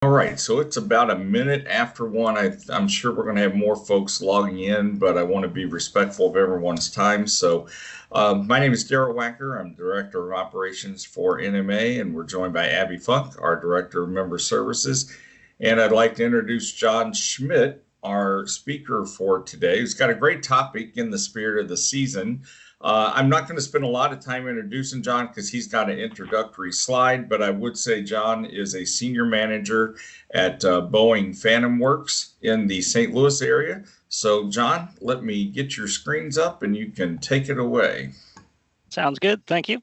All right, so it's about a minute after one. I'm sure we're going to have more folks logging in, but I want to be respectful of everyone's time. My name is Daryl Wacker. I'm Director of Operations for NMA, and we're joined by Abby Funk, our Director of Member Services. And I'd like to introduce John Schmidt, our speaker for today, who's got a great topic in the spirit of the season. I'm not going to spend a lot of time introducing John because he's got an introductory slide, but I would say John is a senior manager at Boeing Phantom Works in the St. Louis area. So, John, let me get your screens up and you can take it away. Sounds good. Thank you.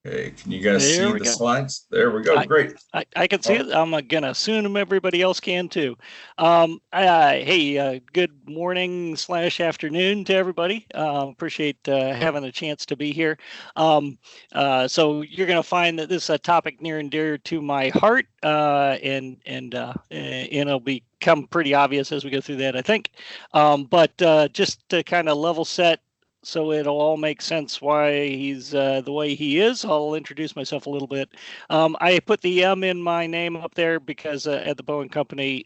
Okay, can you guys see the slides? There we go. Great. I can see it. I'm gonna assume everybody else can too. Hey, good morning / afternoon to everybody. Appreciate having a chance to be here. So you're gonna find that this is a topic near and dear to my heart, and it'll become pretty obvious as we go through that, I think. But just to kind of level set, so it'll all make sense why he's the way he is. I'll introduce myself a little bit. I put the M in my name up there because at the Boeing Company,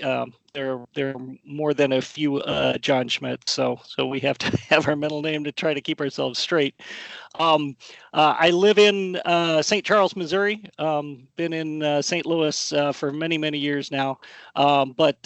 there are more than a few John Schmidt, so we have to have our middle name to try to keep ourselves straight. I live in St. Charles, Missouri. Been in St. Louis for many years now, but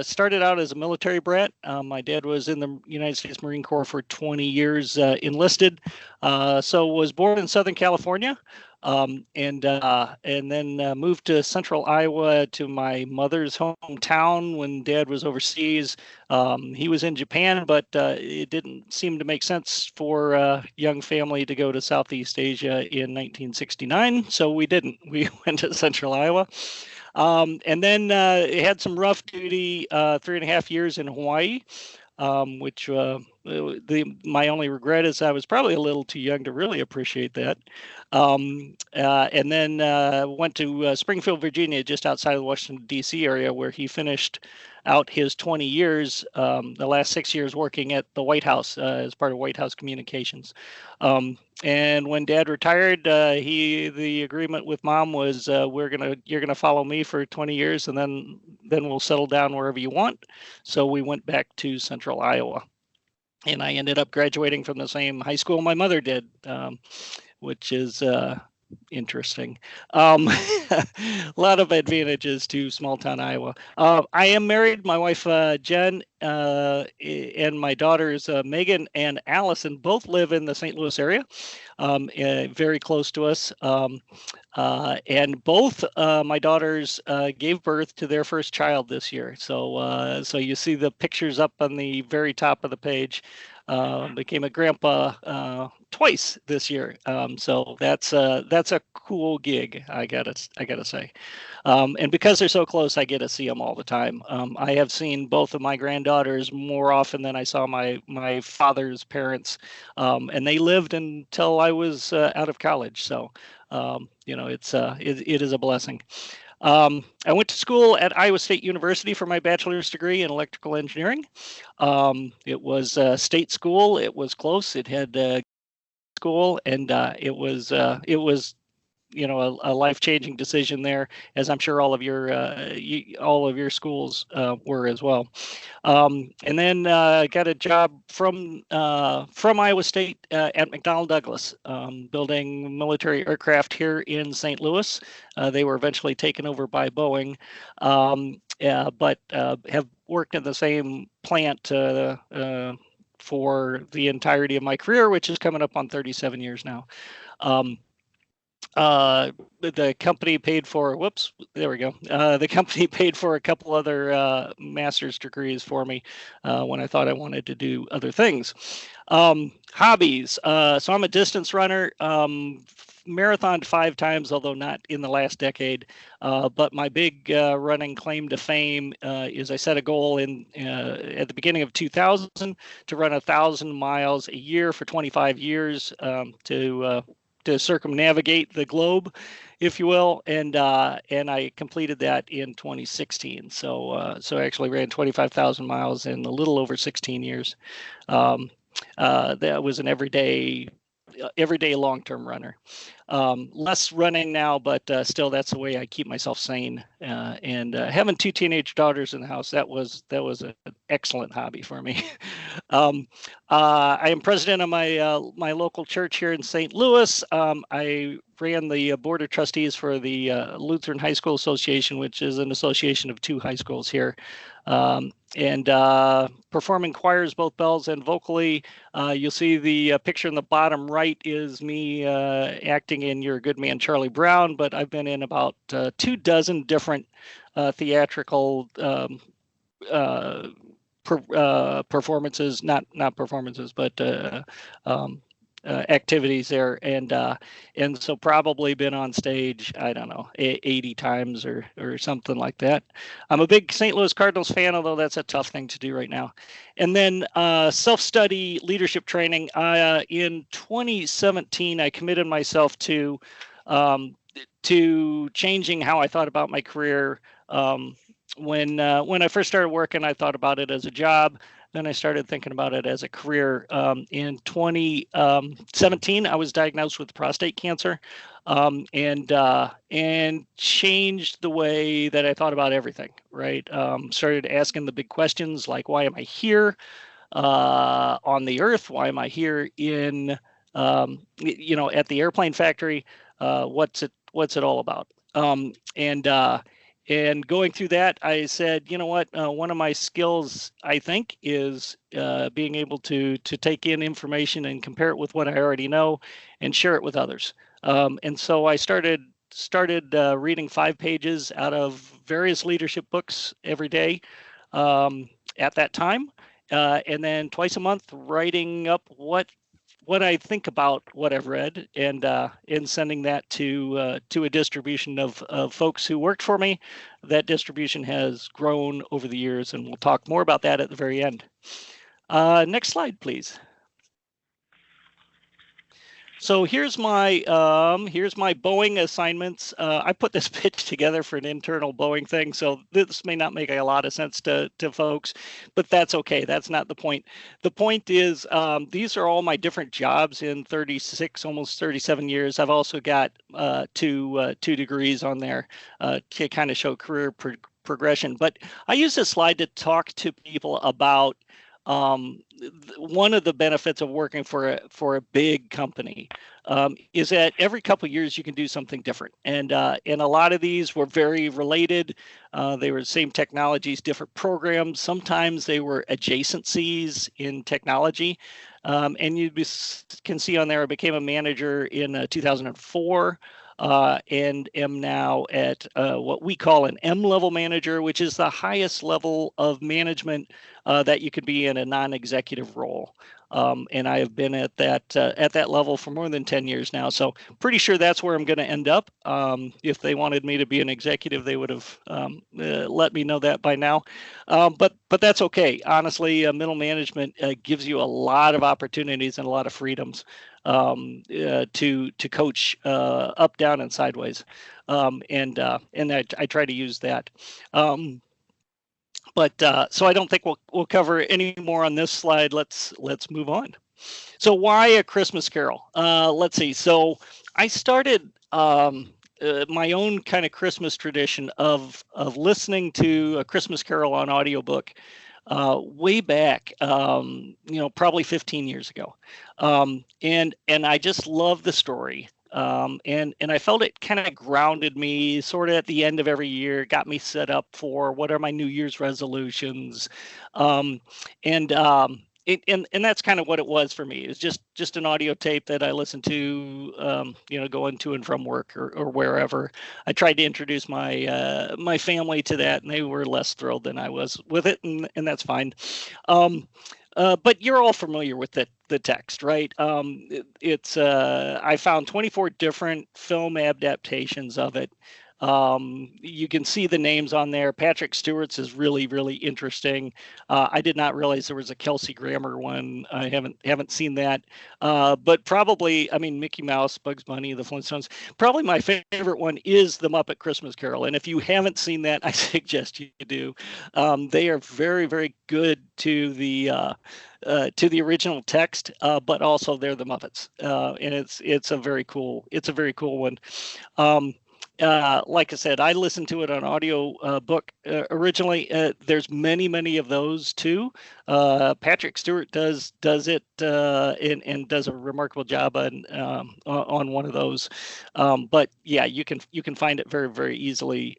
started out as a military brat. My dad was in the United States Marine Corps for 20 years, enlisted. So was born in Southern California. And then moved to Central Iowa to my mother's hometown when Dad was overseas. He was in Japan, but it didn't seem to make sense for a young family to go to Southeast Asia in 1969, so we didn't. We went to Central Iowa. And then had some rough duty 3.5 years in Hawaii, which my only regret is I was probably a little too young to really appreciate that. And then went to Springfield, Virginia, just outside of the Washington, D.C. area, where he finished out his 20 years, the last 6 years working at the White House as part of White House communications. And when Dad retired, the agreement with Mom was you're gonna follow me for 20 years, and then we'll settle down wherever you want. So we went back to Central Iowa, and I ended up graduating from the same high school my mother did, which is interesting. A lot of advantages to small town Iowa. I am married. My wife Jen and my daughters Megan and Allison both live in the St. Louis area, very close to us. And both my daughters gave birth to their first child this year. So you see the pictures up on the very top of the page. Became a grandpa twice this year, so that's a cool gig. I gotta say, and because they're so close, I get to see them all the time. I have seen both of my granddaughters more often than I saw my father's parents, and they lived until I was out of college. So it is a blessing. I went to school at Iowa State University for my bachelor's degree in electrical engineering. It was a state school. It was close. It had school, and it was a life-changing decision there, as I'm sure all of your schools were as well. And then got a job from Iowa State at McDonnell Douglas, building military aircraft here in St. Louis. They were eventually taken over by Boeing, but have worked in the same plant for the entirety of my career, which is coming up on 37 years now. The company paid for, the company paid for a couple other master's degrees for me when I thought I wanted to do other things. Hobbies. So I'm a distance runner, marathoned 5 times, although not in the last decade. But my big running claim to fame is I set a goal at the beginning of 2000 to run 1,000 miles a year for 25 years to circumnavigate the globe, if you will, and I completed that in 2016. So I actually ran 25,000 miles in a little over 16 years. that was an everyday long-term runner. Less running now, but still, that's the way I keep myself sane. And having 2 teenage daughters in the house, that was an excellent hobby for me. I am president of my local church here in St. Louis. I ran the board of trustees for the Lutheran High School Association, which is an association of 2 high schools here. And performing choirs, both bells and vocally. You'll see the picture in the bottom right is me acting in You're a Good Man, Charlie Brown, but I've been in about 24 different theatrical performances, not performances, but activities there, and so probably been on stage, I don't know, 80 times or something like that. I'm a big St. Louis Cardinals fan, although that's a tough thing to do right now. And then self-study leadership training. In 2017, I committed myself to changing how I thought about my career. When I first started working, I thought about it as a job. Then I started thinking about it as a career. In 2017, I was diagnosed with prostate cancer, and changed the way that I thought about everything. Right, started asking the big questions like, why am I here on the Earth? Why am I here in at the airplane factory? What's it all about? And going through that, I said, you know what? One of my skills, I think, is being able to take in information and compare it with what I already know, and share it with others. And so I started reading 5 pages out of various leadership books every day at that time, and then twice a month writing up what I think about what I've read, and sending that to a distribution of folks who worked for me. That distribution has grown over the years, and we'll talk more about that at the very end. Next slide, please. So here's my Boeing assignments. I put this pitch together for an internal Boeing thing, so this may not make a lot of sense to folks, but that's okay. That's not the point. The point is, these are all my different jobs in 36, almost 37 years. I've also got two degrees on there to kind of show career progression. But I use this slide to talk to people about one of the benefits of working for a big company is that every couple of years you can do something different, and a lot of these were very related. They were the same technologies, different programs. Sometimes they were adjacencies in technology, and you can see on there I became a manager in 2004. And am now at what we call an M-level manager, which is the highest level of management that you could be in a non-executive role. And I have been at that level for more than 10 years now. So pretty sure that's where I'm going to end up. If they wanted me to be an executive, they would have let me know that by now. But that's okay. Honestly, middle management gives you a lot of opportunities and a lot of freedoms to coach up, down, and sideways. And I try to use that. But so I don't think we'll cover any more on this slide. Let's move on. So why A Christmas Carol? Let's see. So I started my own kind of Christmas tradition of listening to A Christmas Carol on audiobook way back, probably 15 years ago. And I just love the story. And I felt it kind of grounded me sort of at the end of every year, got me set up for what are my New Year's resolutions. And that's kind of what it was for me. It was just an audio tape that I listened to, going to and from work or wherever. I tried to introduce my family to that, and they were less thrilled than I was with it, and that's fine. But you're all familiar with the text, right? I found 24 different film adaptations of it. You can see the names on there. Patrick Stewart's is really, really interesting. I did not realize there was a Kelsey Grammer one. I haven't seen that. But probably, I mean, Mickey Mouse, Bugs Bunny, the Flintstones. Probably my favorite one is The Muppet Christmas Carol. And if you haven't seen that, I suggest you do. They are very, very good to the original text, but also they're the Muppets, and it's a very cool one. Like I said, I listened to it on audio book originally. There's many of those too. Patrick Stewart does it and does a remarkable job on one of those. But yeah, you can find it very easily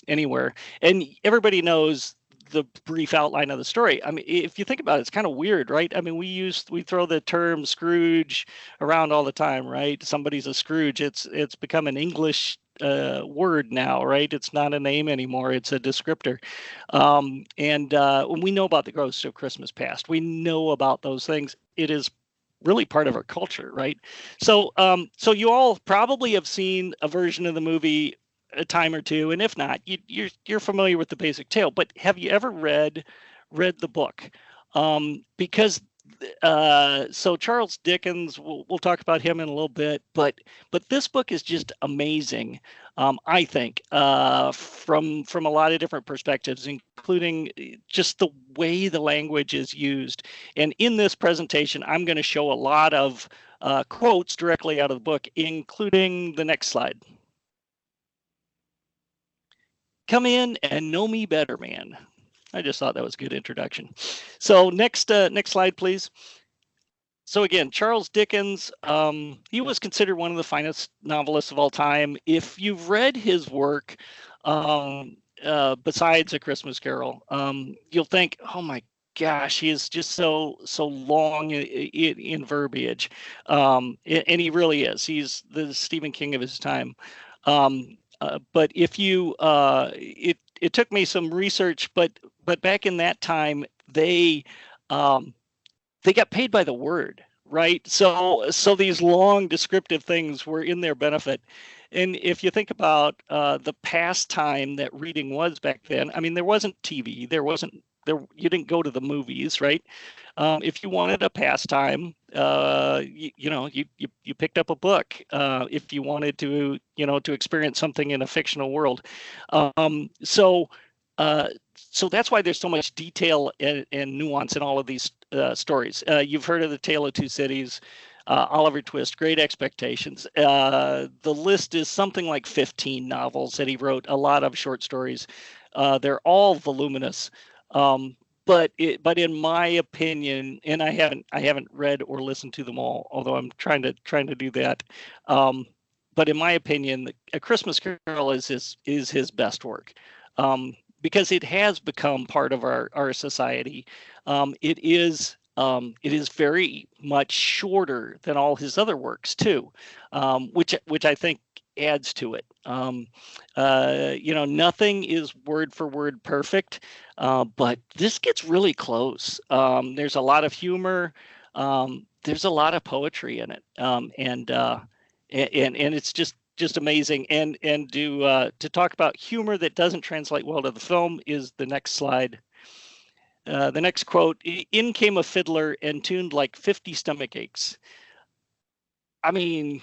anywhere. And everybody knows the brief outline of the story. I mean, if you think about it, it's kind of weird, right? I mean, we throw the term Scrooge around all the time, right? Somebody's a Scrooge. It's become an English word now, right? It's not a name anymore. It's a descriptor. And we know about the Ghost of Christmas Past. We know about those things. It is really part of our culture, right? So you all probably have seen a version of the movie a time or two, and if not, you're familiar with the basic tale. But have you ever read the book? Because so Charles Dickens, we'll talk about him in a little bit, but this book is just amazing. I think from a lot of different perspectives, including just the way the language is used. And in this presentation, I'm going to show a lot of quotes directly out of the book, including the next slide. Come in and know me better, man. I just thought that was a good introduction. So next slide, please. So again, Charles Dickens, he was considered one of the finest novelists of all time. If you've read his work, besides A Christmas Carol, you'll think, oh my gosh, he is just so long in verbiage, and he really is. He's the Stephen King of his time. But if you, it took me some research, but back in that time, they got paid by the word, right? So these long descriptive things were in their benefit. And if you think about the pastime that reading was back then, I mean, there wasn't TV, you didn't go to the movies, right? If you wanted a pastime, you picked up a book. If you wanted to, to experience something in a fictional world. So that's why there's so much detail and nuance in all of these stories. You've heard of The Tale of Two Cities, Oliver Twist, Great Expectations. The list is something like 15 novels that he wrote, a lot of short stories. They're all voluminous. But in my opinion, and I haven't read or listened to them all, although I'm trying to do that. But in my opinion, A Christmas Carol is his best work, because it has become part of our society. It is very much shorter than all his other works too, which I think adds to it. Nothing is word for word perfect, but this gets really close. There's a lot of humor. There's a lot of poetry in it, and it's just amazing. And to talk about humor that doesn't translate well to the film is the next slide. The next quote: "In came a fiddler and tuned like 50 stomach aches." I mean,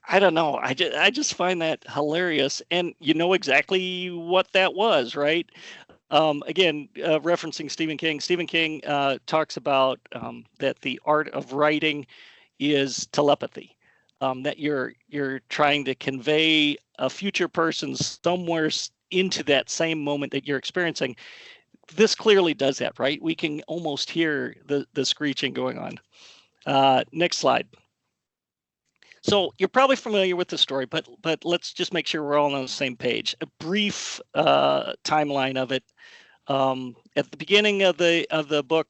I don't know. I just find that hilarious, and you know exactly what that was, right? Again, referencing Stephen King. Stephen King talks about that the art of writing is telepathy. That you're trying to convey a future person somewhere into that same moment that you're experiencing. This clearly does that, right? We can almost hear the screeching going on. Next slide. So you're probably familiar with the story, but let's just make sure we're all on the same page. A brief timeline of it. At the beginning of the book,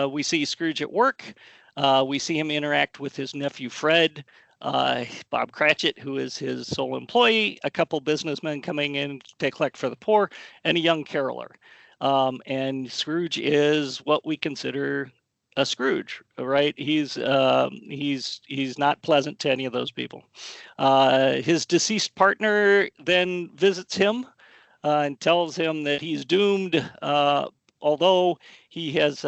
we see Scrooge at work. We see him interact with his nephew Fred, Bob Cratchit, who is his sole employee, a couple businessmen coming in to collect for the poor, and a young caroler. And Scrooge is what we consider a Scrooge, right? He's not pleasant to any of those people. His deceased partner then visits him and tells him that he's doomed, although he has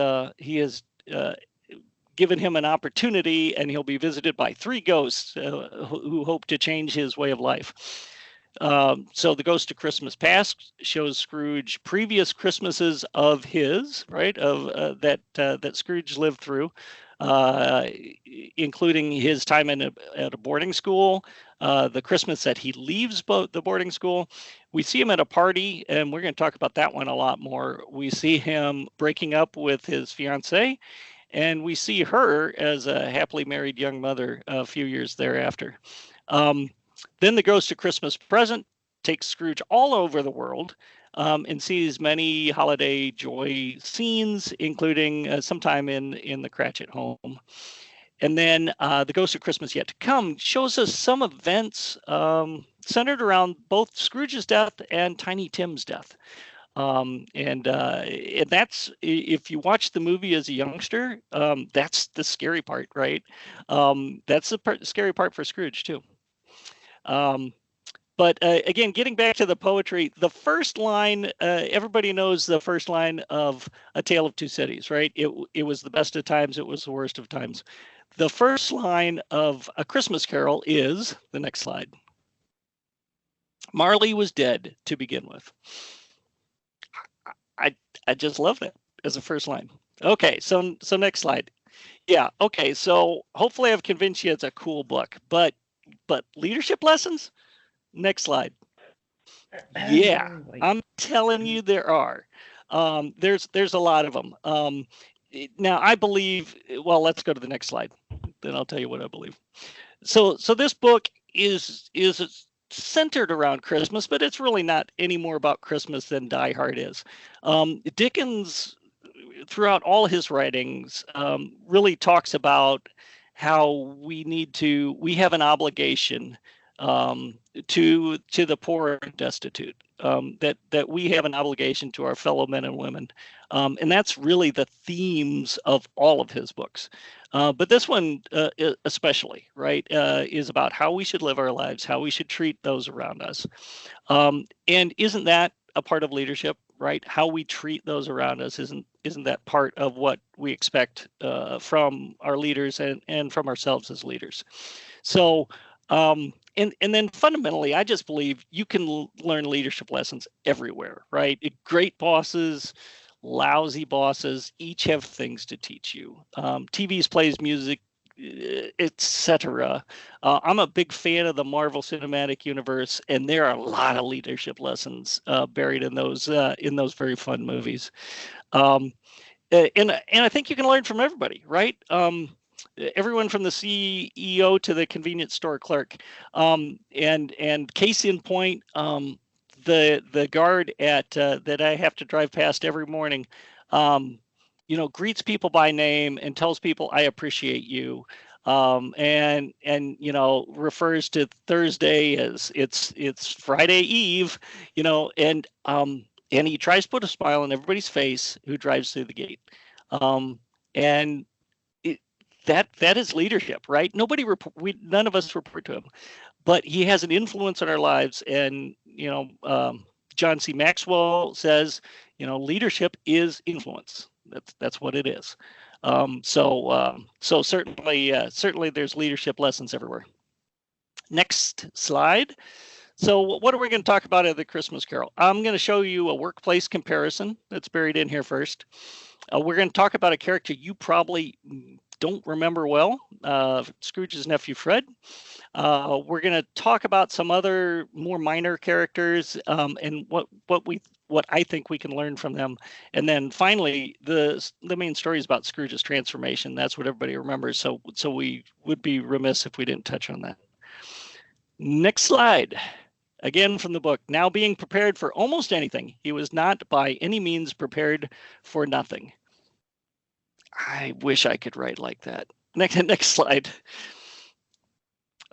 given him an opportunity, and he'll be visited by 3 ghosts who hope to change his way of life. So the Ghost of Christmas Past shows Scrooge previous Christmases of his, right, of that Scrooge lived through, including his time at a boarding school, the Christmas that he leaves the boarding school. We see him at a party, and we're going to talk about that one a lot more. We see him breaking up with his fiancée, and we see her as a happily married young mother a few years thereafter. Then the Ghost of Christmas Present takes Scrooge all over the world and sees many holiday joy scenes, including sometime in the Cratchit home. And then the Ghost of Christmas Yet to Come shows us some events centered around both Scrooge's death and Tiny Tim's death. And that's, if you watch the movie as a youngster, that's the scary part, right? That's the scary part for Scrooge too. But again, getting back to the poetry, the first line, everybody knows the first line of A Tale of Two Cities, right? It was the best of times, it was the worst of times. The first line of A Christmas Carol is, the next slide, Marley was dead to begin with. I just love that as a first line. Okay, so next slide. Yeah, okay, so hopefully I've convinced you it's a cool book, but leadership lessons? Next slide. Yeah, I'm telling you there are. There's a lot of them. Now I believe, well, let's go to the next slide. Then I'll tell you what I believe. So this book is centered around Christmas, but it's really not any more about Christmas than Die Hard is. Dickens, throughout all his writings, really talks about how we have an obligation to the poor and destitute, that we have an obligation to our fellow men and women. And that's really the themes of all of his books. But this one especially, right, is about how we should live our lives, how we should treat those around us. And isn't that a part of leadership, right? How we treat those around us, isn't that part of what we expect from our leaders and from ourselves as leaders? So, and then fundamentally, I just believe you can learn leadership lessons everywhere, right? Great bosses, lousy bosses, each have things to teach you. TVs, plays, music, etc. I'm a big fan of the Marvel Cinematic Universe, and there are a lot of leadership lessons buried in those very fun movies. And I think you can learn from everybody, right? Everyone from the CEO to the convenience store clerk, and case in point, the guard at that I have to drive past every morning, greets people by name and tells people I appreciate you, and refers to Thursday as it's Friday Eve, and he tries to put a smile on everybody's face who drives through the gate, and that is leadership, right? None of us report to him, but he has an influence on our lives. And John C. Maxwell says, leadership is influence. That's what it is. So certainly there's leadership lessons everywhere. Next slide. So what are we going to talk about at the Christmas Carol? I'm going to show you a workplace comparison that's buried in here first. We're going to talk about a character you probably don't remember well, Scrooge's nephew Fred. We're going to talk about some other more minor characters, and what I think we can learn from them. And then finally, the main story is about Scrooge's transformation. That's what everybody remembers. So we would be remiss if we didn't touch on that. Next slide. Again from the book. Now being prepared for almost anything, he was not by any means prepared for nothing. I wish I could write like that. Next slide.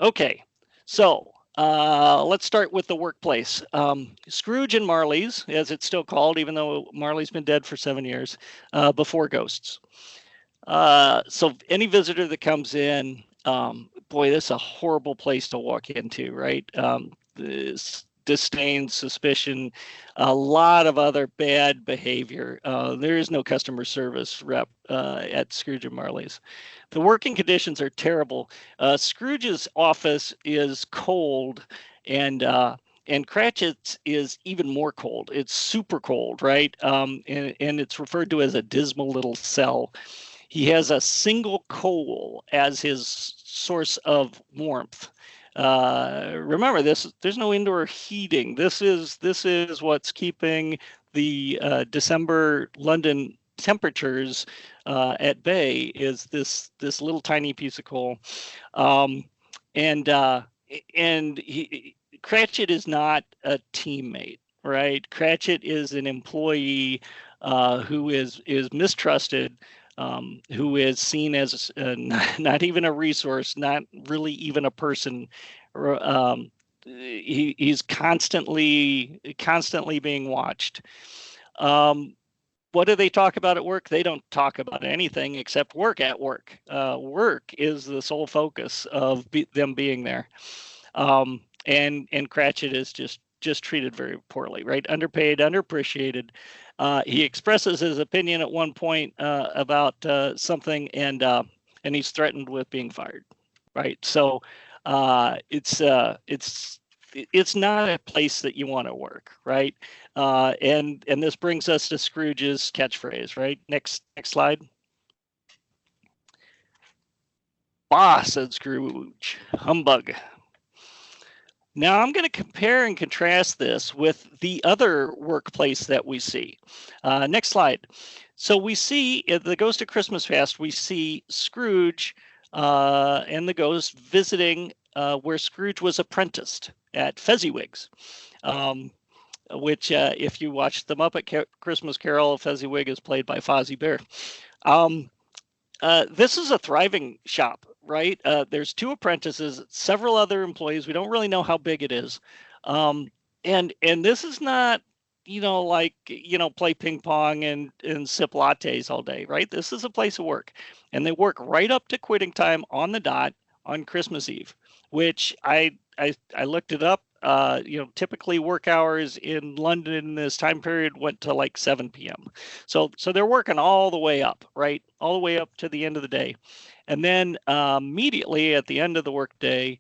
Okay, so let's start with the workplace. Scrooge and Marley's, as it's still called, even though Marley's been dead for 7 years, before ghosts. So any visitor that comes in, boy, this is a horrible place to walk into, right? This disdain, suspicion, a lot of other bad behavior. There is no customer service rep at Scrooge and Marley's. The working conditions are terrible. Scrooge's office is cold, and Cratchit's is even more cold. It's super cold, right? And it's referred to as a dismal little cell. He has a single coal as his source of warmth. Remember this, there's no indoor heating. This is what's keeping the December London temperatures at bay, is this little tiny piece of coal. Um, and Cratchit is not a teammate, right? Cratchit is an employee who is mistrusted, who is seen as not even a resource, not really even a person. He's constantly being watched. What do they talk about at work? They don't talk about anything except work at work. Work is the sole focus of them being there. And Cratchit is just treated very poorly, right? Underpaid, underappreciated. He expresses his opinion at one point about something, and he's threatened with being fired, right? So it's not a place that you want to work, right? And this brings us to Scrooge's catchphrase, right? Next slide. "Bah," said Scrooge, "humbug." Now I'm going to compare and contrast this with the other workplace that we see. Next slide. So we see in the Ghost of Christmas Past, we see Scrooge and the ghost visiting where Scrooge was apprenticed at Fezziwig's, which if you watch the Muppet Christmas Carol, Fezziwig is played by Fozzie Bear. This is a thriving shop, right? There's 2 apprentices, several other employees. We don't really know how big it is. And this is not, like, play ping pong and sip lattes all day, right? This is a place of work. And they work right up to quitting time on the dot on Christmas Eve, which I looked it up. Typically work hours in London this time period went to like 7 p.m. So they're working all the way up, right? All the way up to the end of the day. And then immediately at the end of the workday,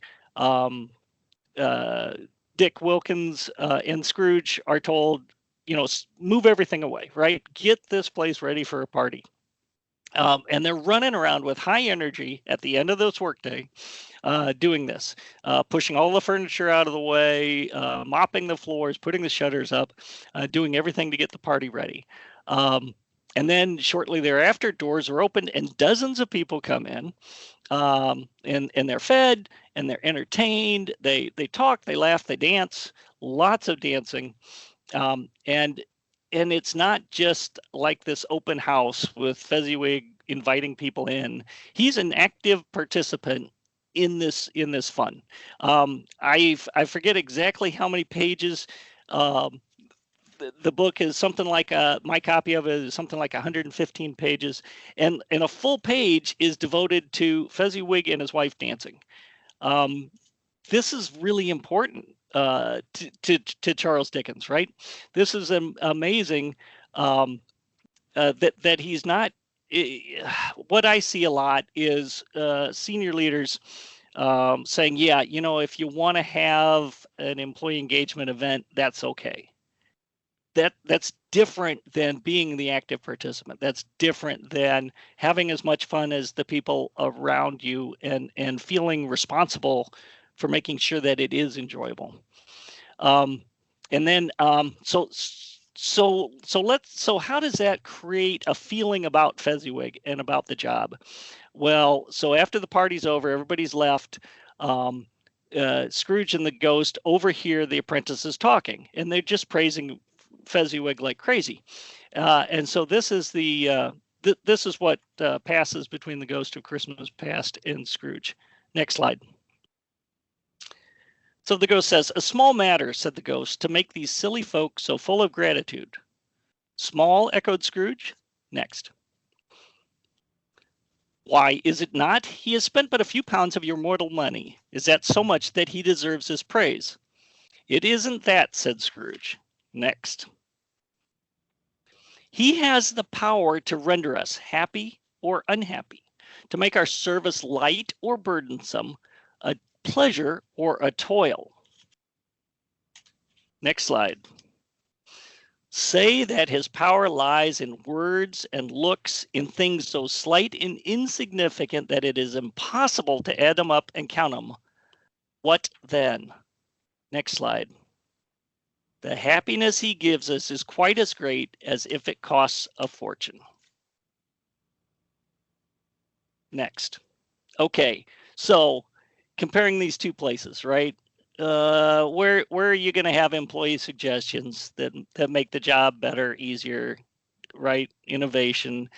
Dick Wilkins and Scrooge are told, move everything away, right? Get this place ready for a party. And they're running around with high energy at the end of this workday, doing this, pushing all the furniture out of the way, mopping the floors, putting the shutters up, doing everything to get the party ready. And then shortly thereafter, doors are opened and dozens of people come in, and they're fed and they're entertained. They talk, they laugh, they dance, lots of dancing. And it's not just like this open house with Fezziwig inviting people in. He's an active participant in this fun. I forget exactly how many pages. The book is something like my copy of it is something like 115 pages, and a full page is devoted to Fezziwig and his wife dancing. This is really important to Charles Dickens, right? This is amazing that he's not. What I see a lot is senior leaders saying, "Yeah, if you want to have an employee engagement event, that's okay." That's different than being the active participant. That's different than having as much fun as the people around you and feeling responsible for making sure that it is enjoyable. And then so how does that create a feeling about Fezziwig and about the job? Well, so after the party's over, everybody's left. Scrooge and the ghost overhear the apprentices talking, and they're just praising Fezziwig like crazy. And so this is this is what passes between the Ghost of Christmas Past and Scrooge. Next slide. So the ghost says, "A small matter," said the ghost, "to make these silly folk so full of gratitude." "Small," echoed Scrooge. Next. Why is it not? He has spent but a few pounds of your mortal money. Is that so much that he deserves his praise? It isn't that, said Scrooge. Next. He has the power to render us happy or unhappy, to make our service light or burdensome, a pleasure or a toil. Next slide. Say that his power lies in words and looks, in things so slight and insignificant that it is impossible to add them up and count them. What then? Next slide. The happiness he gives us is quite as great as if it costs a fortune. Next. Okay, so comparing these two places, right? Where are you going to have employee suggestions that make the job better, easier, right? Innovation.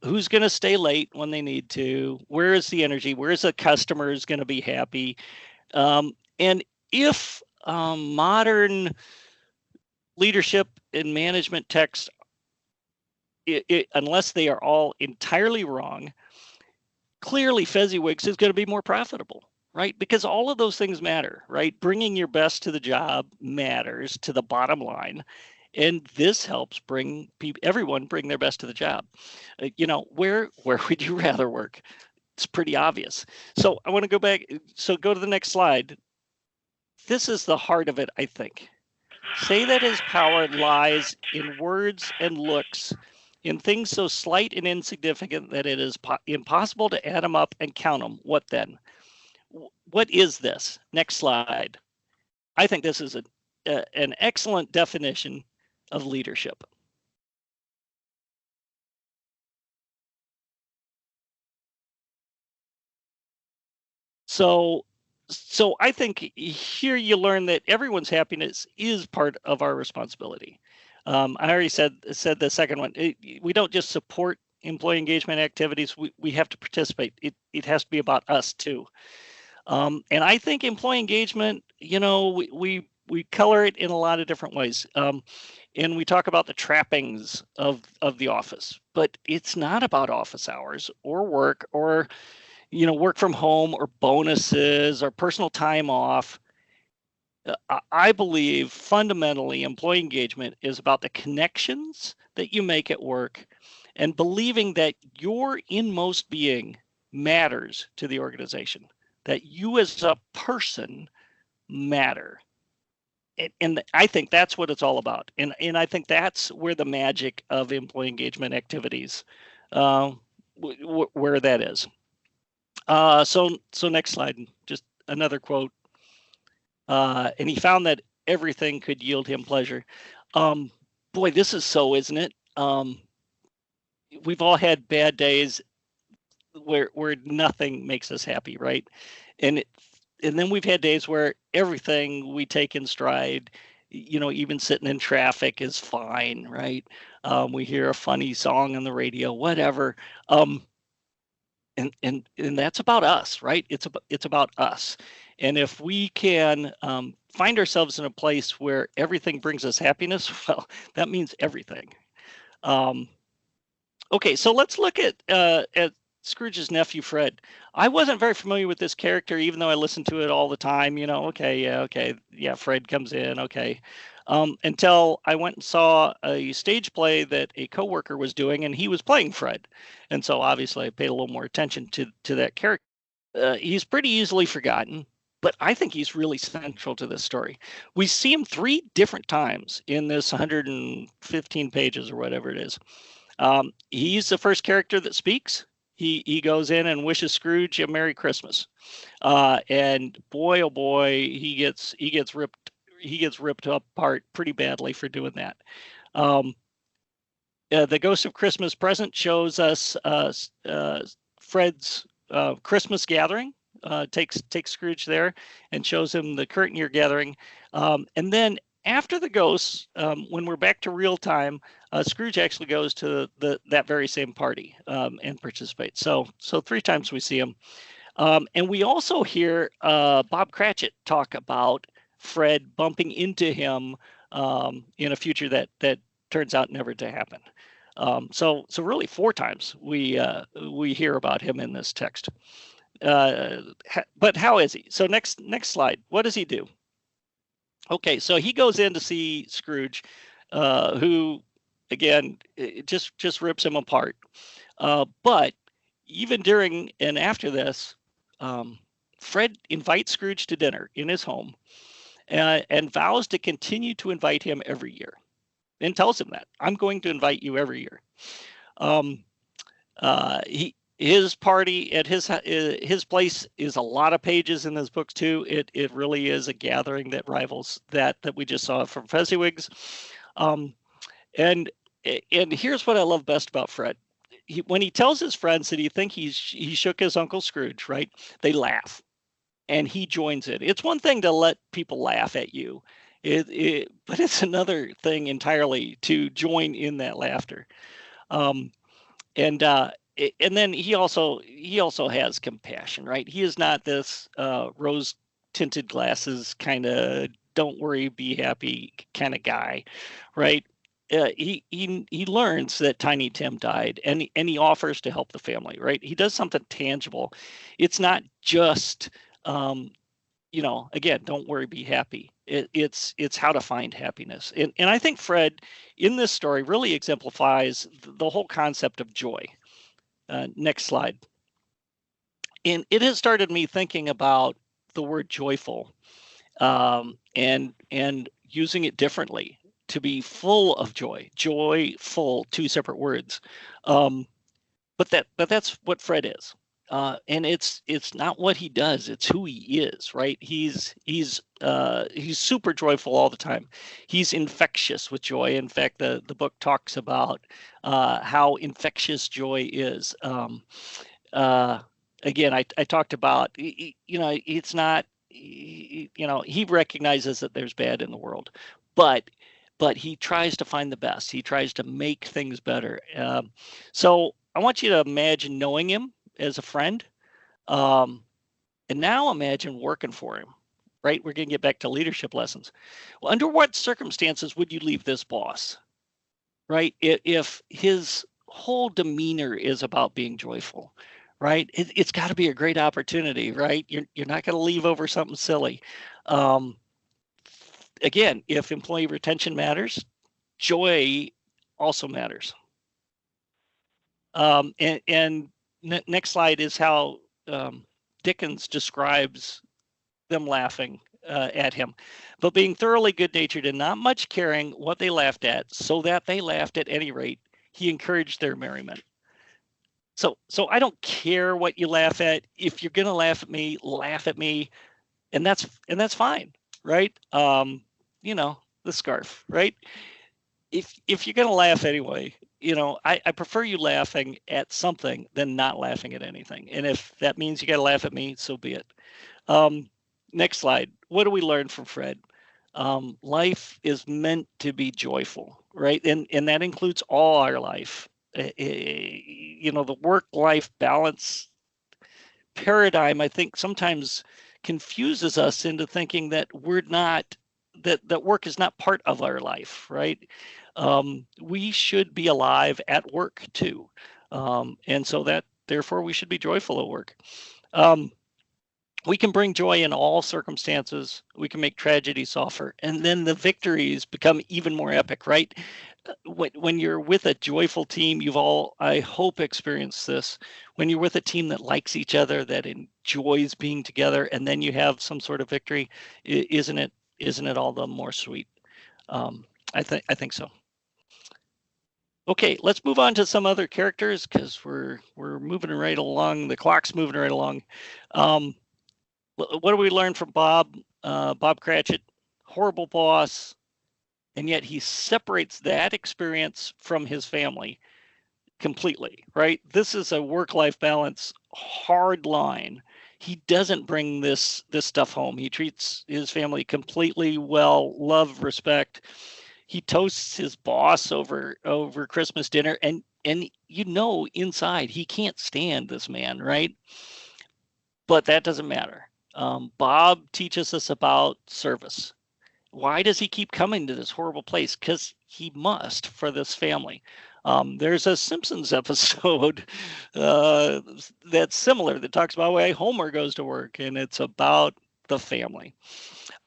Who's going to stay late when they need to? Where is the energy? Where is the customers going to be happy? And if modern leadership and management texts, unless they are all entirely wrong, clearly Fezziwigs is going to be more profitable, right? Because all of those things matter, right? Bringing your best to the job matters to the bottom line. And this helps bring everyone bring their best to the job. Where would you rather work? It's pretty obvious. So I want to go back. So go to the next slide. This is the heart of it, I think. Say that his power lies in words and looks, in things so slight and insignificant that it is impossible to add them up and count them. What then? What is this? Next slide. I think this is an excellent definition of leadership. So I think here you learn that everyone's happiness is part of our responsibility. I already said the second one. We don't just support employee engagement activities. We have to participate. It has to be about us too. And I think employee engagement, we color it in a lot of different ways. And we talk about the trappings of the office, but it's not about office hours or work or work from home or bonuses or personal time off. I believe fundamentally employee engagement is about the connections that you make at work and believing that your inmost being matters to the organization, that you as a person matter. And I think that's what it's all about. And I think that's where the magic of employee engagement activities, where that is. So next slide, just another quote. And he found that everything could yield him pleasure. Boy, this is so, isn't it? We've all had bad days where nothing makes us happy, right? And then we've had days where everything we take in stride, even sitting in traffic is fine, right? We hear a funny song on the radio, whatever. And that's about us, right? It's about us. And if we can find ourselves in a place where everything brings us happiness, well, that means everything. Okay, so let's look at Scrooge's nephew, Fred. I wasn't very familiar with this character, even though I listened to it all the time. Yeah, Fred comes in, okay. Until I went and saw a stage play that a coworker was doing, and he was playing Fred. And so obviously I paid a little more attention to that character. He's pretty easily forgotten, but I think he's really central to this story. We see him 3 different times in this 115 pages or whatever it is. He's the first character that speaks. He goes in and wishes Scrooge a Merry Christmas. And boy, oh boy, he gets ripped apart pretty badly for doing that. The Ghost of Christmas Present shows us Fred's Christmas gathering. Takes Scrooge there and shows him the current year gathering. And then after the ghosts, when we're back to real time, Scrooge actually goes to that very same party and participates. So 3 times we see him. And we also hear Bob Cratchit talk about Fred bumping into him in a future that turns out never to happen. So really 4 times we hear about him in this text. But how is he? So next slide. What does he do? Okay, so he goes in to see Scrooge, who, again, just rips him apart. But even during and after this, Fred invites Scrooge to dinner in his home, and vows to continue to invite him every year, and tells him that I'm going to invite you every year. His party at his place is a lot of pages in this book too. It really is a gathering that rivals that we just saw from Fezziwigs. And here's what I love best about Fred. When he tells his friends that he shook his Uncle Scrooge, right? They laugh, and he joins in. It's one thing to let people laugh at you, but it's another thing entirely to join in that laughter. And then he also has compassion, right? He is not this rose tinted glasses kind of don't worry, be happy kind of guy, right? He learns that Tiny Tim died, and he offers to help the family, right? He does something tangible. It's not just again, don't worry, be happy. It's how to find happiness. And I think Fred in this story really exemplifies the whole concept of joy. Next slide. And it has started me thinking about the word joyful, and using it differently, to be full of joy. Joyful, 2 separate words. But that's what Fred is. And it's not what he does, it's who he is, right? He's super joyful all the time. He's infectious with joy. In fact, the book talks about how infectious joy is. Again, I talked about, it's not, he recognizes that there's bad in the world, but he tries to find the best. He tries to make things better. So I want you to imagine knowing him as a friend, and now imagine working for him, right? We're going to get back to leadership lessons. Well, under what circumstances would you leave this boss, right? If his whole demeanor is about being joyful, right? It's got to be a great opportunity, right? You're not going to leave over something silly. Again, if employee retention matters, joy also matters. And next slide is how Dickens describes them laughing at him, but being thoroughly good-natured and not much caring what they laughed at, so that they laughed at any rate, he encouraged their merriment. So I don't care what you laugh at. If you're gonna laugh at me, and that's fine, right? The scarf, right? If you're gonna laugh anyway, I prefer you laughing at something than not laughing at anything. And if that means you got to laugh at me, so be it. Next slide. What do we learn from Fred? Life is meant to be joyful, right? And that includes all our life. The work-life balance paradigm, I think, sometimes confuses us into thinking that we're not, that work is not part of our life, right? We should be alive at work too. And so that therefore we should be joyful at work. We can bring joy in all circumstances. We can make tragedy suffer, and then the victories become even more epic, right? When you're with a joyful team, you've all, I hope, experienced this. When you're with a team that likes each other, that enjoys being together, and then you have some sort of victory, isn't it all the more sweet? I think so. Okay, let's move on to some other characters because we're moving right along. The clock's moving right along. What do we learn from Bob? Bob Cratchit, horrible boss, and yet he separates that experience from his family completely, right? This is a work-life balance hard line. He doesn't bring this stuff home. He treats his family completely well, love, respect. He toasts his boss over Christmas dinner, and inside he can't stand this man, right? But that doesn't matter. Bob teaches us about service, why does he keep coming to this horrible place? Because he must for this family. There's a Simpsons episode that's similar that talks about why Homer goes to work, and it's about the family.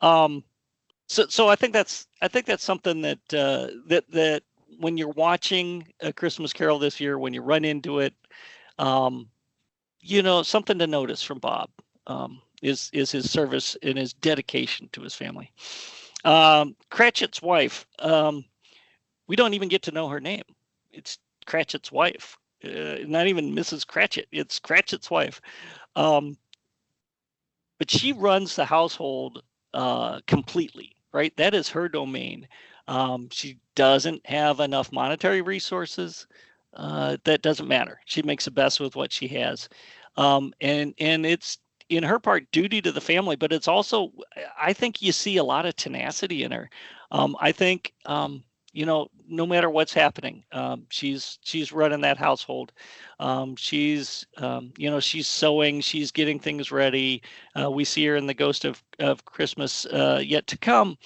So I think that's something that that when you're watching A Christmas Carol this year, when you run into it, something to notice from Bob is his service and his dedication to his family. Cratchit's wife, we don't even get to know her name. It's Cratchit's wife, not even Mrs. Cratchit. It's Cratchit's wife. But she runs the household completely, right? That is her domain. She doesn't have enough monetary resources. That doesn't matter. She makes the best with what she has. And it's in her part duty to the family, but it's also, I think you see a lot of tenacity in her. I think, no matter what's happening, she's running that household. She's sewing, she's getting things ready. We see her in the Ghost of Christmas Yet to Come.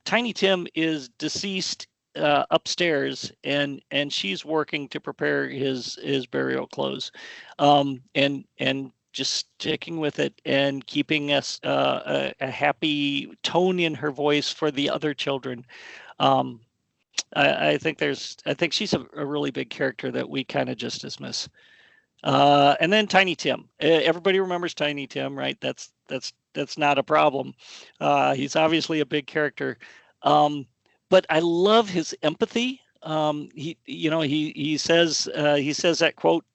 Tiny Tim is deceased upstairs, and she's working to prepare his burial clothes, and just sticking with it and keeping us a happy tone in her voice for the other children. I think she's a really big character that we kind of just dismiss. And then Tiny Tim. Everybody remembers Tiny Tim, right? That's not a problem. He's obviously a big character, but I love his empathy. He says that quote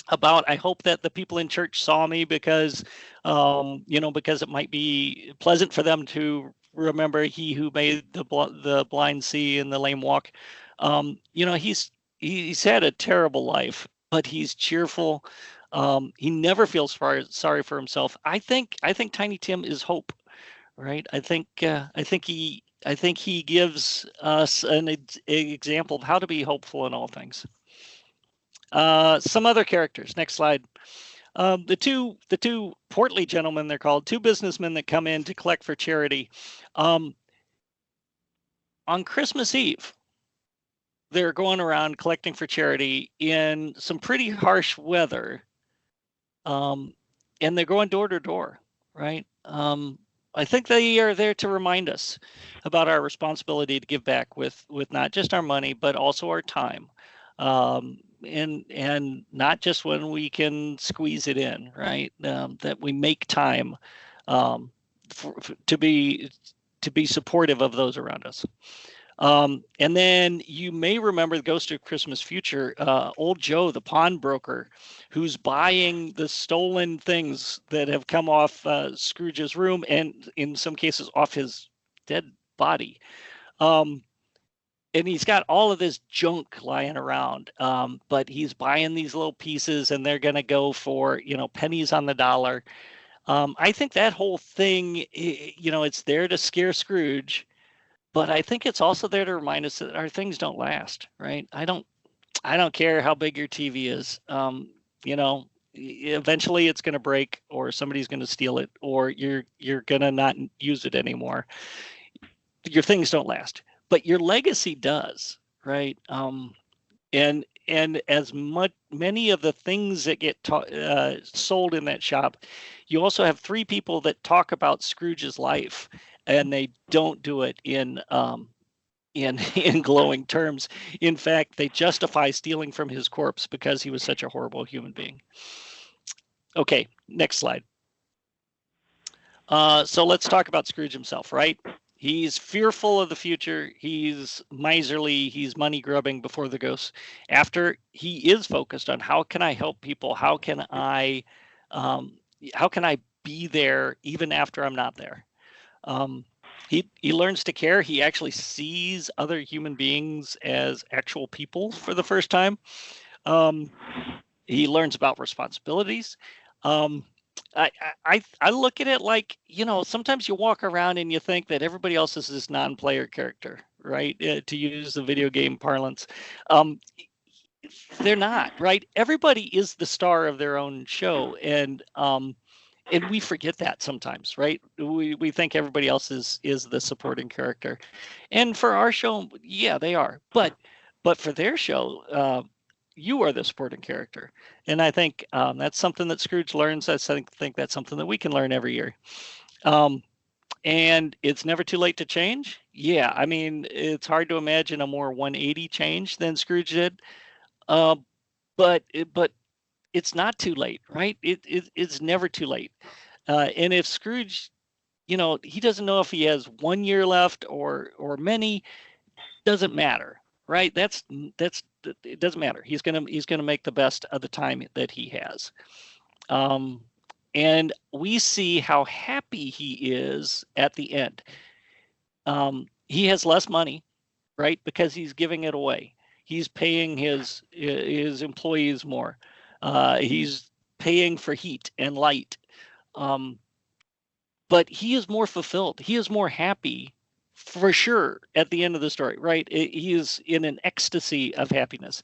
about, I hope that the people in church saw me because it might be pleasant for them to remember he who made the blind see and the lame walk. He's had a terrible life, but he's cheerful. He never feels sorry for himself. I think Tiny Tim is hope, right? I think he gives us an example of how to be hopeful in all things. Some other characters. Next slide. The two portly gentlemen, they're called, two businessmen that come in to collect for charity. On Christmas Eve, they're going around collecting for charity in some pretty harsh weather. And they're going door to door, right? I think they are there to remind us about our responsibility to give back with not just our money, but also our time. And not just when we can squeeze it in, right? That we make time to be supportive of those around us. And then you may remember the Ghost of Christmas Future, old Joe, the pawnbroker, who's buying the stolen things that have come off Scrooge's room, and in some cases off his dead body. And he's got all of this junk lying around, but he's buying these little pieces, and they're going to go for, pennies on the dollar. I think that whole thing, it's there to scare Scrooge, but I think it's also there to remind us that our things don't last, right? I don't care how big your TV is. Eventually it's going to break, or somebody's going to steal it, or you're going to not use it anymore. Your things don't last, but your legacy does, right? And as many of the things that get sold in that shop, you also have three people that talk about Scrooge's life, and they don't do it in glowing terms. In fact, they justify stealing from his corpse because he was such a horrible human being. Okay, next slide. So let's talk about Scrooge himself, right? He's fearful of the future. He's miserly. He's money grubbing before the ghosts. After, he is focused on, how can I help people? How can I be there even after I'm not there? He learns to care. He actually sees other human beings as actual people for the first time. He learns about responsibilities. I look at it like, sometimes you walk around and you think that everybody else is this non-player character, right? To use the video game parlance. They're not, right? Everybody is the star of their own show. And And we forget that sometimes, right? We think everybody else is the supporting character, and for our show, yeah, they are. But for their show, you are the supporting character, and I think that's something that Scrooge learns. I think that's something that we can learn every year. And it's never too late to change. Yeah, I mean, it's hard to imagine a more 180 change than Scrooge did. Uh, but it's not too late, right? It's never too late. And if Scrooge, he doesn't know if he has 1 year left or many, doesn't matter, right? That's it doesn't matter. He's gonna make the best of the time that he has. Um, and we see how happy he is at the end. He has less money, right? Because he's giving it away. He's paying his employees more. He's paying for heat and light. Um, but he is more fulfilled. He is more happy for sure at the end of the story, right? He is in an ecstasy of happiness.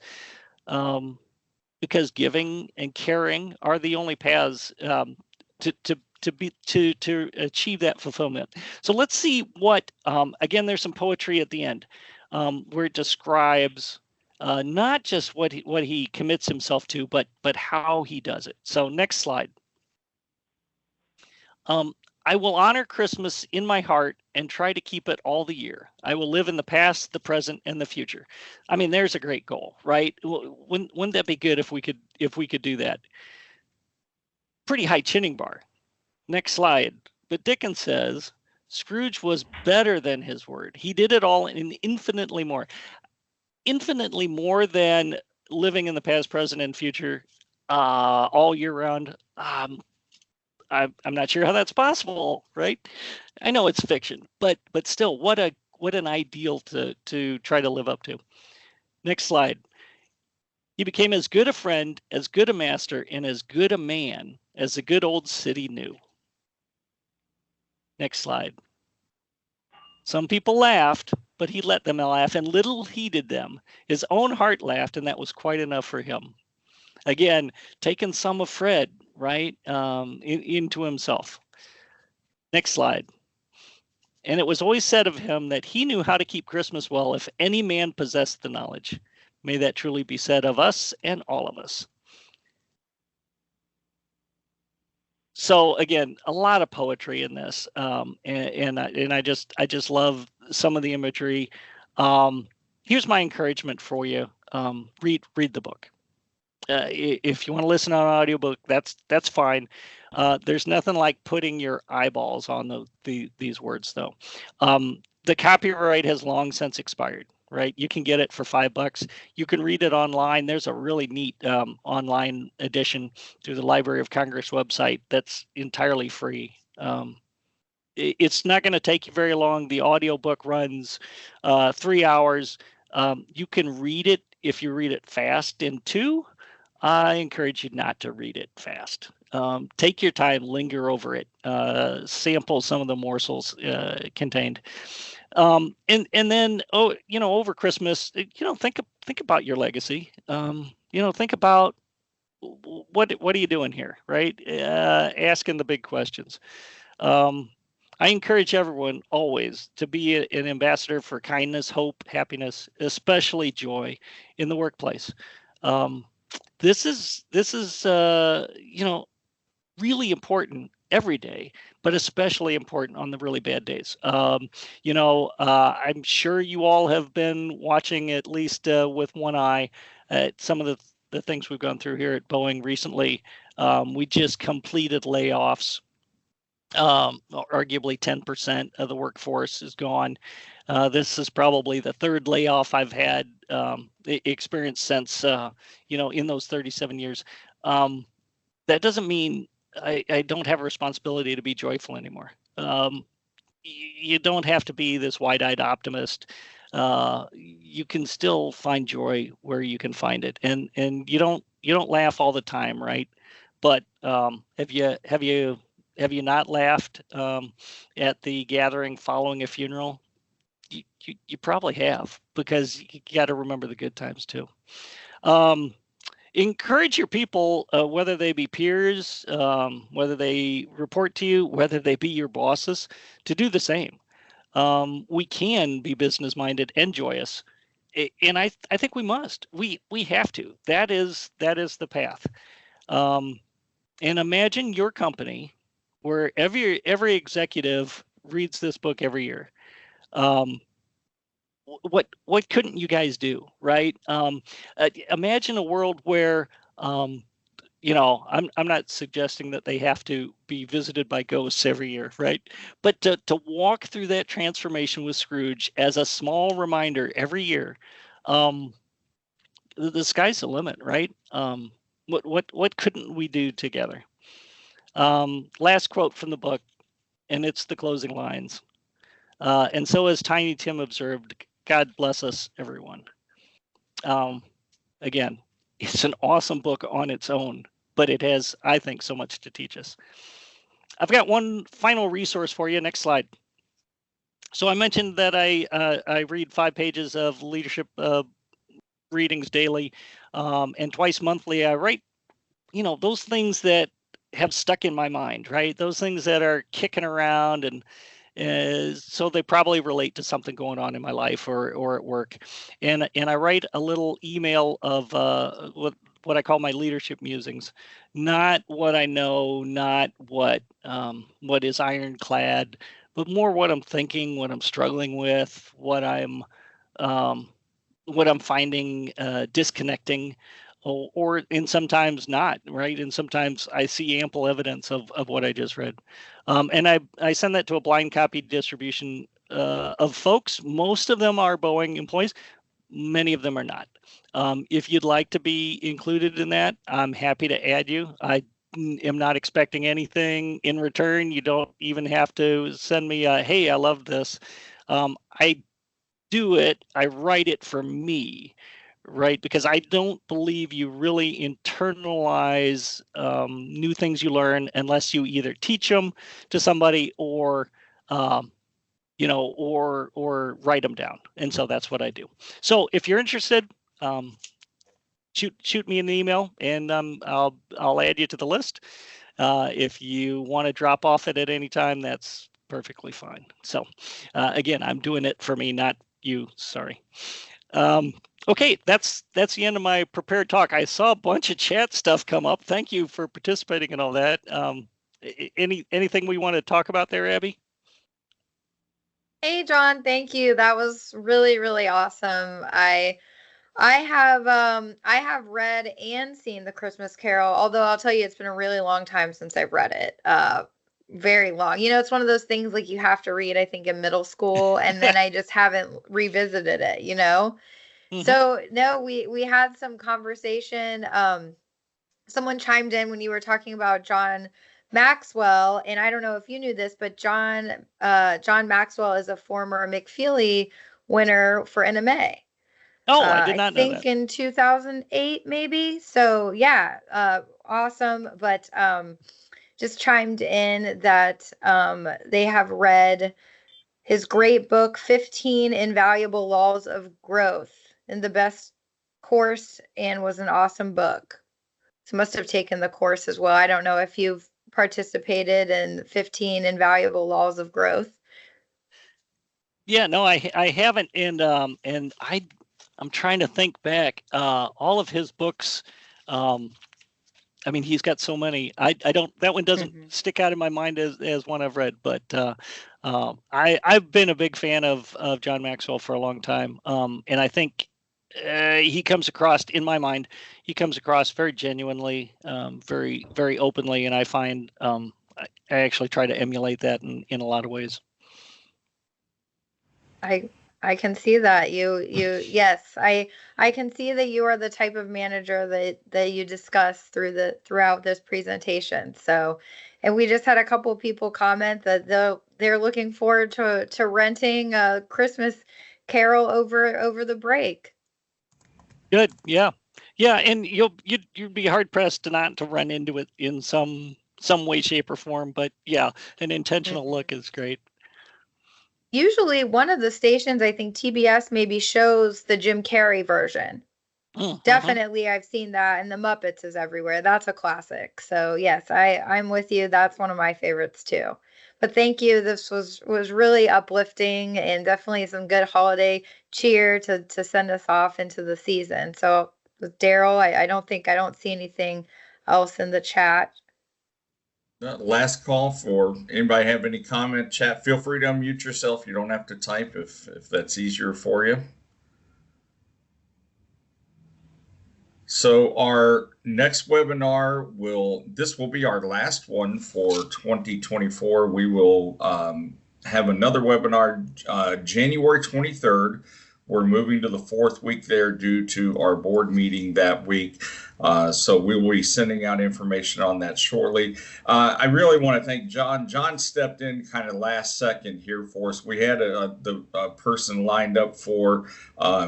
Because giving and caring are the only paths to achieve that fulfillment. So let's see what again. There's some poetry at the end where it describes not just what he commits himself to, but how he does it. So next slide. I will honor Christmas in my heart and try to keep it all the year. I will live in the past, the present, and the future. I mean, there's a great goal, right? Wouldn't that be good if we could do that? Pretty high chinning bar. Next slide. But Dickens says Scrooge was better than his word. He did it all in infinitely more than living in the past, present, and future all year round. I'm not sure how that's possible, right? I know it's fiction, but still, what an ideal to try to live up to. Next slide. He became as good a friend, as good a master, and as good a man as the good old city knew. Next slide. Some people laughed, but he let them laugh, and little heeded them. His own heart laughed, and that was quite enough for him. Again, taking some of Fred, right, into himself. Next slide. And it was always said of him that he knew how to keep Christmas well if any man possessed the knowledge. May that truly be said of us and all of us. So again, a lot of poetry in this, and I just love some of the imagery. Here's my encouragement for you: read the book. If you want to listen on an audiobook, that's fine. There's nothing like putting your eyeballs on these words, though. The copyright has long since expired, right? You can get it for $5. You can read it online. There's a really neat online edition through the Library of Congress website that's entirely free. It's not going to take you very long. The audiobook runs 3 hours. You can read it if you read it fast in 2. I encourage you not to read it fast. Take your time, linger over it, sample some of the morsels contained, and then over Christmas, think about your legacy. Think about what are you doing here, right? Asking the big questions. I encourage everyone always to be an ambassador for kindness, hope, happiness, especially joy in the workplace. This is really important every day, but especially important on the really bad days. I'm sure you all have been watching, at least with one eye, at some of the things we've gone through here at Boeing recently. We just completed layoffs. Arguably 10% of the workforce is gone. This is probably the third layoff I've had experienced since, in those 37 years. That doesn't mean I don't have a responsibility to be joyful anymore. You don't have to be this wide-eyed optimist. You can still find joy where you can find it, and you don't laugh all the time, right? But have you not laughed at the gathering following a funeral? You probably have, because you got to remember the good times too. encourage your people, whether they be peers, whether they report to you, whether they be your bosses, to do the same. We can be business minded and joyous, and I think we must. We have to. That is the path. And imagine your company where every executive reads this book every year. What couldn't you guys do, right? Imagine a world where I'm not suggesting that they have to be visited by ghosts every year, right? But to walk through that transformation with Scrooge as a small reminder every year, the sky's the limit, right? What couldn't we do together? Last quote from the book, and it's the closing lines. And so, as Tiny Tim observed, God bless us, everyone. Again, it's an awesome book on its own, but it has, I think, so much to teach us. I've got one final resource for you. Next slide. So I mentioned that I read 5 pages of leadership readings daily, and twice monthly I write, those things that have stuck in my mind, right? Those things that are kicking around, and so they probably relate to something going on in my life or at work. And I write a little email of what I call my leadership musings, not what I know, not what is ironclad, but more what I'm thinking, what I'm struggling with, what I'm finding disconnecting, and sometimes not, right? And sometimes I see ample evidence of what I just read. And I send that to a blind copy distribution of folks. Most of them are Boeing employees. Many of them are not. If you'd like to be included in that, I'm happy to add you. I am not expecting anything in return. You don't even have to send me a, hey, I love this. I do it. I write it for me, right? Because I don't believe you really internalize new things you learn unless you either teach them to somebody or write them down. And so that's what I do. So if you're interested, shoot me an email, and I'll add you to the list. If you want to drop off it at any time, that's perfectly fine. So again, I'm doing it for me, not you. Sorry. Okay, that's the end of my prepared talk. I saw a bunch of chat stuff come up. Thank you for participating in all that. Anything we want to talk about there, Abby? Hey, John, thank you. That was really, really awesome. I have read and seen The Christmas Carol, although I'll tell you it's been a really long time since I've read it. Very long. It's one of those things like you have to read, I think, in middle school, and then I just haven't revisited it, Mm-hmm. So no, we had some conversation. Someone chimed in when you were talking about John Maxwell, and I don't know if you knew this, but John Maxwell is a former McFeely winner for NMA. Oh, I did not know that. I think in 2008, maybe. So yeah, awesome. But just chimed in that they have read his great book, 15 Invaluable Laws of Growth, in the best course, and was an awesome book. So must have taken the course as well. I don't know if you've participated in 15 Invaluable Laws of Growth. Yeah, no, I haven't, and I'm trying to think back. All of his books, I mean, he's got so many. I don't. That one doesn't stick out in my mind as one I've read, but I've been a big fan of John Maxwell for a long time, and I think he comes across, in my mind, he comes across very genuinely, very, very openly, and I find I actually try to emulate that in a lot of ways. I can see that yes, I can see that you are the type of manager that you discuss throughout this presentation. So, and we just had a couple of people comment that they're looking forward to renting a Christmas Carol over the break. Good, yeah, and you'd be hard pressed to not to run into it in some way, shape, or form. But yeah, an intentional look is great. Usually one of the stations, I think TBS, maybe shows the Jim Carrey version. Definitely, I've seen that, and the Muppets is everywhere. That's a classic. So yes, I'm with you. That's one of my favorites too. But thank you. This was really uplifting and definitely some good holiday cheer to send us off into the season. So with Daryl, I don't see anything else in the chat. Last call for anybody have any comment, chat. Feel free to unmute yourself. You don't have to type if that's easier for you. So our next webinar this will be our last one for 2024. We will have another webinar January 23rd. We're moving to the 4th week there due to our board meeting that week. So we will be sending out information on that shortly. I really want to thank John. John stepped in kind of last second here for us. We had the person lined up for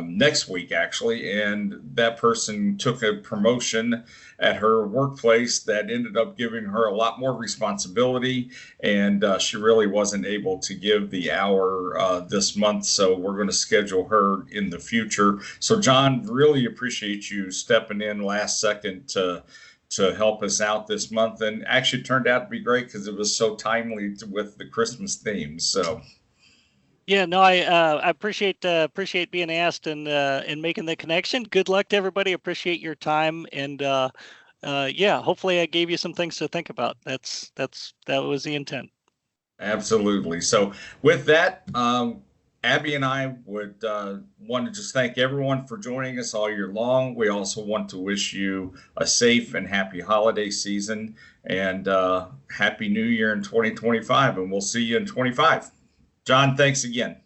next week, actually, and that person took a promotion at her workplace that ended up giving her a lot more responsibility, and she really wasn't able to give the hour this month, so we're going to schedule her in the future. So John, really appreciate you stepping in last second to help us out this month, and actually turned out to be great because it was so timely with the Christmas theme. So yeah, no, I appreciate being asked and making the connection. Good luck to everybody. Appreciate your time, and yeah, hopefully I gave you some things to think about. That was the intent. Absolutely. So with that, Abby and I would want to just thank everyone for joining us all year long. We also want to wish you a safe and happy holiday season, and happy new year in 2025, and we'll see you in 25. John, thanks again.